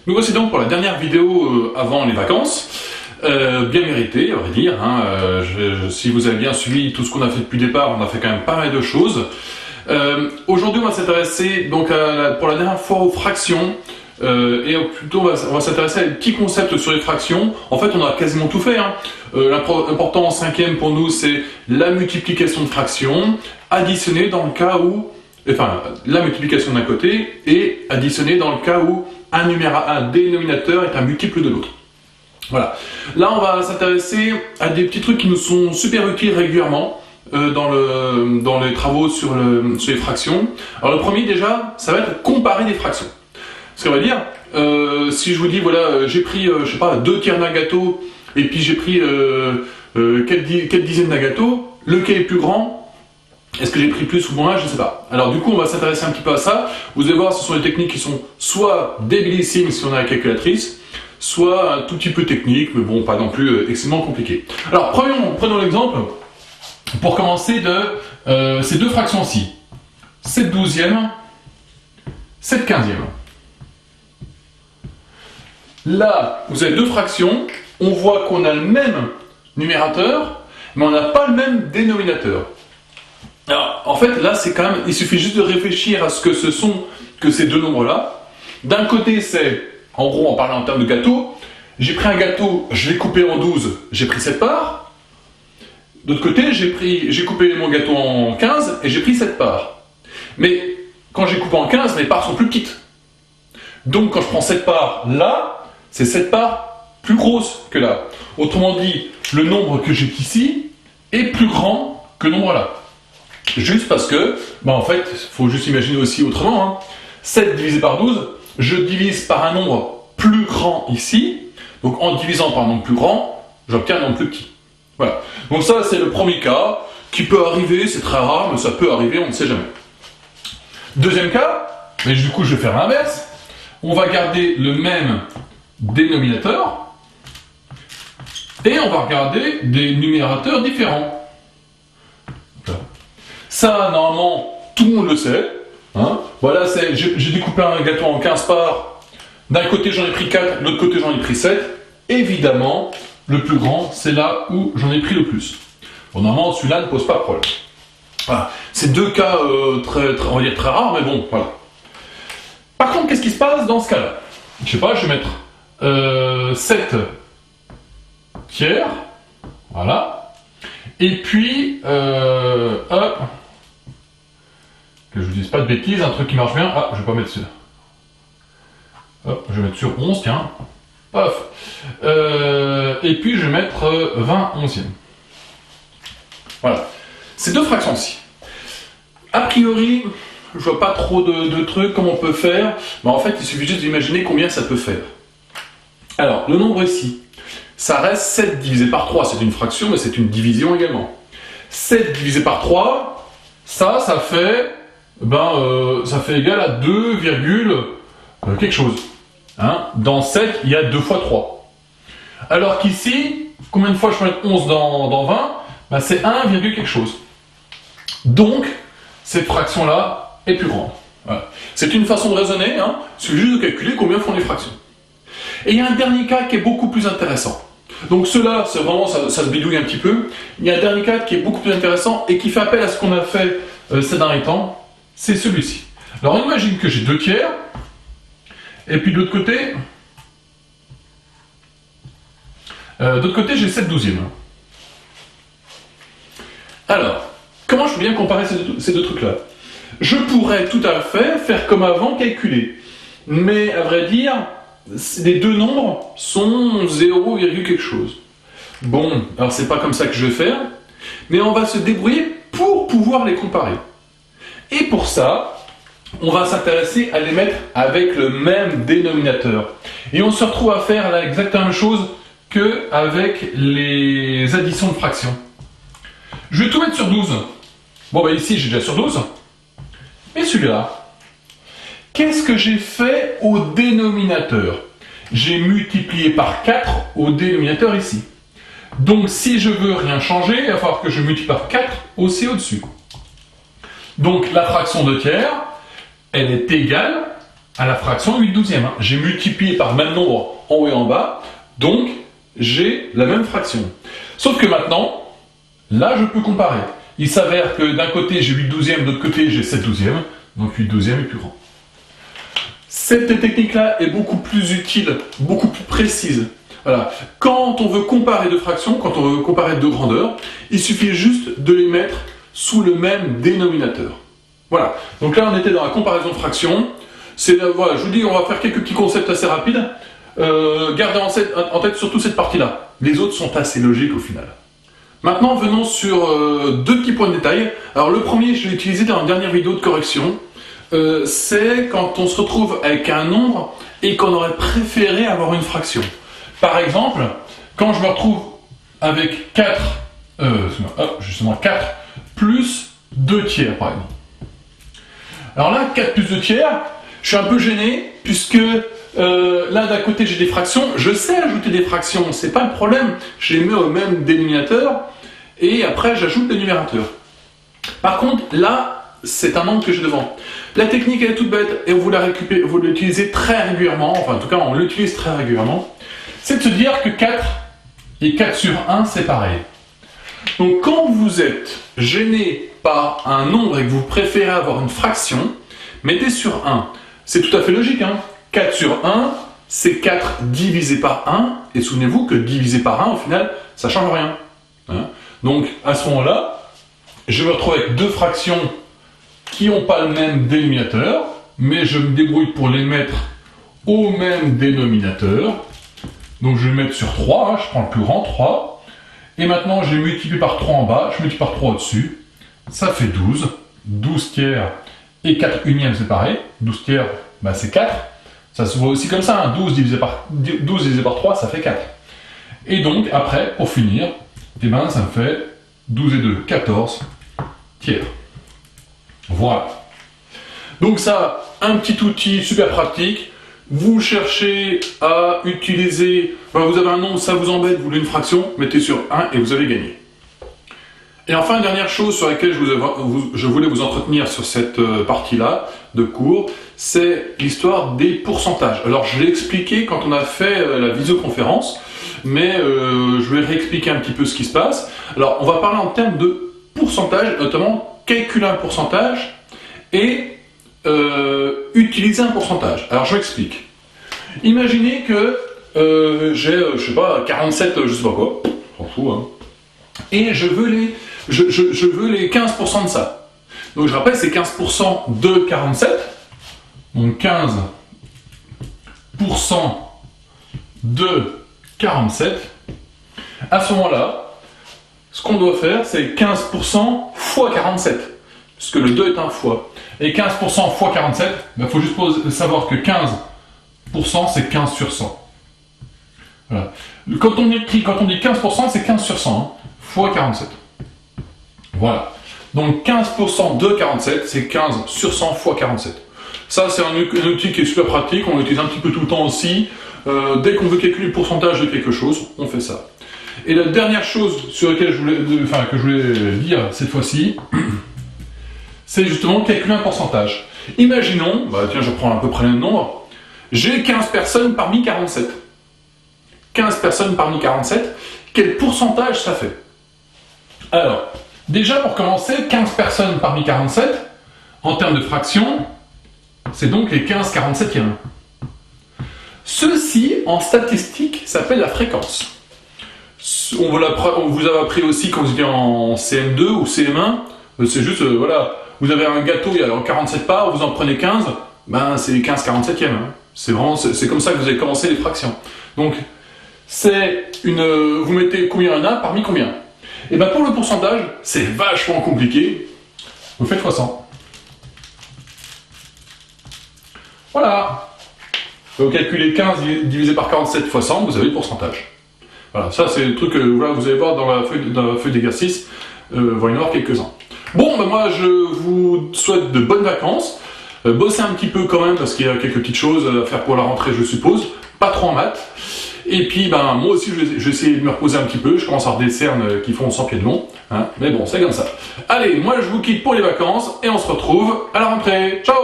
Nous voici donc pour la dernière vidéo avant les vacances. Bien méritée, à vrai dire. Si vous avez bien suivi tout ce qu'on a fait depuis le départ, on a fait quand même pas mal de choses. Aujourd'hui, on va s'intéresser donc pour la dernière fois aux fractions. Et plutôt, on va s'intéresser à des petits concepts sur les fractions. En fait, on a quasiment tout fait. L'important en cinquième pour nous, c'est la multiplication de fractions, additionner dans le cas où, enfin, la multiplication d'un côté et additionner dans le cas où un dénominateur est un multiple de l'autre. Voilà. Là, on va s'intéresser à des petits trucs qui nous sont super utiles régulièrement dans les travaux sur les fractions. Alors, le premier, déjà, ça va être comparer des fractions. Ce qu'on va dire, si je vous dis, voilà, j'ai pris, je sais pas, 2 tiers d'un gâteau, et puis j'ai pris 4 dixièmes d'un gâteau, lequel est plus grand? Est-ce que j'ai pris plus ou moins? Je ne sais pas. Alors du coup, on va s'intéresser un petit peu à ça. Vous allez voir, ce sont des techniques qui sont soit débilissimes si on a la calculatrice, soit un tout petit peu techniques, mais bon, pas non plus extrêmement compliquées. Alors prenons l'exemple, pour commencer, de ces deux fractions-ci. 7 douzièmes, 7 quinzièmes. Là, vous avez deux fractions, on voit qu'on a le même numérateur, mais on n'a pas le même dénominateur. Alors, en fait, là, c'est quand même, il suffit juste de réfléchir à ce que ce sont que ces deux nombres-là. D'un côté, c'est, en gros, en parlant en termes de gâteau, j'ai pris un gâteau, je l'ai coupé en 12, j'ai pris 7 parts. D'autre côté, j'ai coupé mon gâteau en 15 et j'ai pris 7 parts. Mais quand j'ai coupé en 15, mes parts sont plus petites. Donc, quand je prends 7 parts là, c'est 7 parts plus grosses que là. Autrement dit, le nombre que j'ai ici est plus grand que le nombre là. Juste parce que, en fait, il faut juste imaginer aussi autrement. 7 divisé par 12, je divise par un nombre plus grand ici. Donc en divisant par un nombre plus grand, j'obtiens un nombre plus petit. Voilà. Donc ça, c'est le premier cas, qui peut arriver, c'est très rare, mais ça peut arriver, on ne sait jamais. Deuxième cas, mais du coup je vais faire l'inverse. On va garder le même dénominateur, et on va regarder des numérateurs différents. Ça, normalement, tout le monde le sait. Voilà, j'ai découpé un gâteau en 15 parts. D'un côté, j'en ai pris 4, de l'autre côté, j'en ai pris 7. Évidemment, le plus grand, c'est là où j'en ai pris le plus. Bon, normalement, celui-là ne pose pas de problème. Voilà. C'est deux cas, on va dire très rares, mais bon, voilà. Par contre, qu'est-ce qui se passe dans ce cas-là? Je sais pas, je vais mettre 7 tiers. Voilà. Et puis, hop. Que je vous dise pas de bêtises, un truc qui marche bien. Ah, je vais pas mettre sur. Hop, je vais mettre sur 11, tiens. Paf. Et puis je vais mettre 20 onzièmes. Voilà. Ces deux fractions-ci. A priori, je vois pas trop de trucs, comment on peut faire. Mais en fait, il suffit juste d'imaginer combien ça peut faire. Alors, le nombre ici, ça reste 7 divisé par 3. C'est une fraction, mais c'est une division également. 7 divisé par 3, ça fait... ça fait égal à 2, quelque chose. Dans 7, il y a 2 fois 3. Alors qu'ici, combien de fois je peux mettre 11 dans 20? C'est 1, quelque chose. Donc, cette fraction-là est plus grande. Voilà. C'est une façon de raisonner, c'est juste de calculer combien font les fractions. Et il y a un dernier cas qui est beaucoup plus intéressant. Donc ceux-là, c'est vraiment, ça se bidouille un petit peu. Il y a un dernier cas qui est beaucoup plus intéressant et qui fait appel à ce qu'on a fait ces derniers temps. C'est celui-ci. Alors imagine que j'ai 2 tiers, et puis de l'autre côté, j'ai 7 douzièmes. Alors, comment je peux bien comparer ces deux trucs-là? Je pourrais tout à fait faire comme avant, calculer. Mais à vrai dire, les deux nombres sont 0, quelque chose. Bon, alors c'est pas comme ça que je vais faire, mais on va se débrouiller pour pouvoir les comparer. Et pour ça, on va s'intéresser à les mettre avec le même dénominateur. Et on se retrouve à faire là exactement la même chose qu'avec les additions de fractions. Je vais tout mettre sur 12. Bon, ici, j'ai déjà sur 12. Et celui-là, qu'est-ce que j'ai fait au dénominateur? J'ai multiplié par 4 au dénominateur ici. Donc, si je veux rien changer, il va falloir que je multiplie par 4 aussi au-dessus. Donc la fraction de tiers, elle est égale à la fraction 8/12. Hein. J'ai multiplié par le même nombre en haut et en bas, donc j'ai la même fraction. Sauf que maintenant, là je peux comparer. Il s'avère que d'un côté j'ai 8/12, de l'autre côté j'ai 7/12, donc 8/12 est plus grand. Cette technique-là est beaucoup plus utile, beaucoup plus précise. Voilà. Quand on veut comparer deux fractions, quand on veut comparer deux grandeurs, il suffit juste de les mettre sous le même dénominateur. Voilà. Donc là, on était dans la comparaison de fractions. Voilà, je vous dis, on va faire quelques petits concepts assez rapides. Gardez en tête surtout cette partie-là. Les autres sont assez logiques au final. Maintenant, venons sur deux petits points de détail. Alors le premier, je l'ai utilisé dans la dernière vidéo de correction. C'est quand on se retrouve avec un nombre et qu'on aurait préféré avoir une fraction. Par exemple, quand je me retrouve avec 4 plus 2 tiers, par exemple. Alors là, 4 plus 2 tiers, je suis un peu gêné, puisque là, d'un côté, j'ai des fractions. Je sais ajouter des fractions, c'est pas le problème. Je les mets au même dénominateur, et après, j'ajoute le numérateur. Par contre, là, c'est un nombre que j'ai devant. La technique, elle est toute bête, et vous l'utilisez très régulièrement, enfin, en tout cas, on l'utilise très régulièrement. C'est de se dire que 4 et 4 sur 1, c'est pareil. Donc quand vous êtes gêné par un nombre et que vous préférez avoir une fraction, mettez sur 1. C'est tout à fait logique, hein. 4 sur 1, c'est 4 divisé par 1, et souvenez-vous que divisé par 1, au final, ça ne change rien. Hein. Donc à ce moment-là, je me retrouve avec deux fractions qui n'ont pas le même dénominateur, mais je me débrouille pour les mettre au même dénominateur. Donc je vais le mettre sur 3, hein, je prends le plus grand, 3. Et maintenant, j'ai multiplié par 3 en bas, je multiplie par 3 au-dessus. Ça fait 12. 12 tiers et 4 unièmes, c'est pareil. 12 tiers, bah, c'est 4. Ça se voit aussi comme ça, hein. 12 divisé par 3, ça fait 4. Et donc, après, pour finir, eh ben, ça me fait 12 et 2, 14 tiers. Voilà. Donc ça, un petit outil super pratique. Vous cherchez à utiliser, vous avez un nombre, ça vous embête, vous voulez une fraction, mettez sur 1 et vous avez gagné. Et enfin, dernière chose sur laquelle je voulais vous entretenir sur cette partie-là de cours, c'est l'histoire des pourcentages. Alors je l'ai expliqué quand on a fait la visioconférence, mais je vais réexpliquer un petit peu ce qui se passe. Alors on va parler en termes de pourcentage, notamment calculer un pourcentage et utiliser un pourcentage. Alors je m'explique. Imaginez que j'ai, je sais pas, 47, je sais pas quoi, on s'en fout, hein, et je veux les 15% de ça. Donc je rappelle, c'est 15% de 47, donc 15% de 47. À ce moment-là, ce qu'on doit faire, c'est 15% fois 47, puisque le 2 est un fois. Et 15% fois 47, il faut juste savoir que 15%, c'est 15 sur 100. Voilà. Quand on dit 15%, c'est 15 sur 100, hein, fois 47. Voilà. Donc 15% de 47, c'est 15 sur 100 fois 47. Ça, c'est un outil qui est super pratique, on l'utilise un petit peu tout le temps aussi. Dès qu'on veut calculer le pourcentage de quelque chose, on fait ça. Et la dernière chose sur laquelle que je voulais dire cette fois-ci, c'est justement calculer un pourcentage. Imaginons, tiens, je prends à peu près le même nombre, j'ai 15 personnes parmi 47. 15 personnes parmi 47, quel pourcentage ça fait? Alors, déjà pour commencer, 15 personnes parmi 47, en termes de fraction, c'est donc les 15 47e. Ceci, en statistique, s'appelle la fréquence. On vous a appris aussi quand vous étiez en CM2 ou CM1, c'est juste, voilà, vous avez un gâteau, il y a 47 parts, vous en prenez 15, ben c'est les 15 47e. Hein. C'est comme ça que vous avez commencé les fractions. Donc, vous mettez combien il y en a parmi combien? Et bien pour le pourcentage, c'est vachement compliqué. Vous faites x 100. Voilà. Vous calculez 15 divisé par 47 x 100, vous avez le pourcentage. Voilà, ça c'est le truc que vous allez voir dans la feuille d'exercice. Il va y en avoir quelques-uns. Bon, ben moi je vous souhaite de bonnes vacances. Bossez un petit peu quand même parce qu'il y a quelques petites choses à faire pour la rentrée, je suppose. Pas trop en maths. Et puis, ben, moi aussi, je vais essayer de me reposer un petit peu. Je commence à avoir des cernes qui font 100 pieds de long. Hein. Mais bon, c'est comme ça. Allez, moi, je vous quitte pour les vacances et on se retrouve à la rentrée. Ciao!